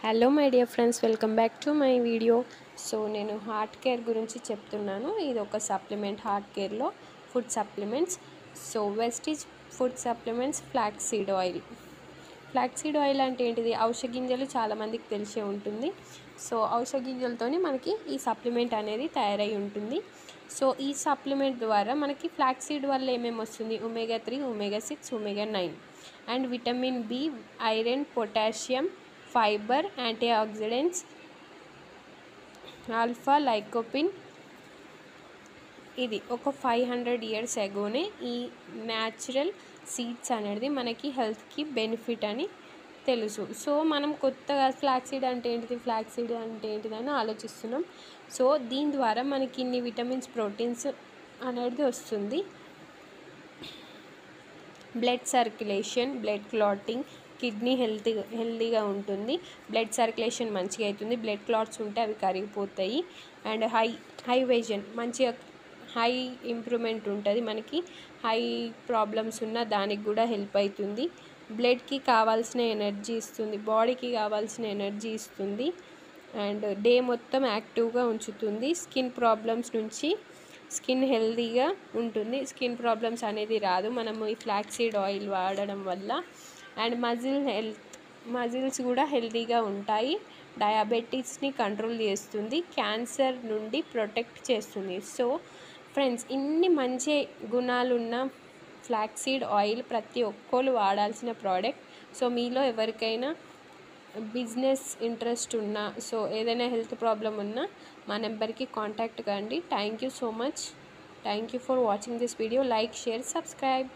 Hello my dear friends, welcome back to my video. So నేను heart care గురించి చెప్తున్నాను. ఇది ఒక సప్లిమెంట్ హార్ట్ కేర్లో food supplements. So Vestige food supplements flax seed oil. Flax seed oil అంటే ఏంటిది? ఔషధ గింజలు చాలామందికి తెలిసే ఉంటుంది. సో ఔషధ గింజలతోని మనకి ఈ సప్లిమెంట్ అనేది తయారై ఉంటుంది. సో ఈ సప్లిమెంట్ ద్వారా మనకి ఫ్లాక్స్ సీడ్ వల్ల ఏమేమి వస్తుంది? omega-3, omega-6, omega-9 and vitamin B, iron, potassium, fibre, antioxidants, alpha lycopene. ఇది ఒక 500 years అగోనే ఈ న్యాచురల్ సీడ్స్ అనేది మనకి హెల్త్కి బెనిఫిట్ అని తెలుసు. సో మనం కొత్తగా ఫ్లాక్సీడ్ అంటే ఏంటిది అని ఆలోచిస్తున్నాం. సో దీని ద్వారా మనకి ఇన్ని విటమిన్స్, ప్రోటీన్స్ అనేది వస్తుంది. Blood circulation, blood clotting, kidney హెల్తీగా ఉంటుంది. బ్లడ్ సర్క్యులేషన్ మంచిగా అవుతుంది. బ్లడ్ క్లాట్స్ ఉంటే అవి కరిగిపోతాయి. అండ్ హై విజన్, మంచిగా హై ఇంప్రూవ్మెంట్ ఉంటుంది. మనకి హై ప్రాబ్లమ్స్ ఉన్న దానికి కూడా హెల్ప్ అవుతుంది. బ్లడ్కి కావాల్సిన ఎనర్జీ ఇస్తుంది, బాడీకి కావాల్సిన ఎనర్జీ ఇస్తుంది. అండ్ డే మొత్తం యాక్టివ్గా ఉంచుతుంది. స్కిన్ ప్రాబ్లమ్స్ నుంచి స్కిన్ హెల్తీగా ఉంటుంది. స్కిన్ ప్రాబ్లమ్స్ అనేది రాదు మనము ఈ ఫ్లాక్సీడ్ ఆయిల్ వాడడం వల్ల. అండ్ మజిల్స్ కూడా హెల్తీగా ఉంటాయి. డయాబెటీస్ని కంట్రోల్ చేస్తుంది. క్యాన్సర్ నుండి ప్రొటెక్ట్ చేస్తుంది. సో ఫ్రెండ్స్, ఇన్ని మంచి గుణాలున్న ఫ్లాక్సీడ్ ఆయిల్ ప్రతి ఒక్కరు వాడాల్సిన ప్రోడక్ట్. సో మీలో ఎవరికైనా బిజినెస్ ఇంట్రెస్ట్ ఉన్నా, సో ఏదైనా హెల్త్ ప్రాబ్లం ఉన్నా మా నెంబర్కి కాంటాక్ట్ కండి. Thank you so much. Thank you for watching this video. Like, share, subscribe.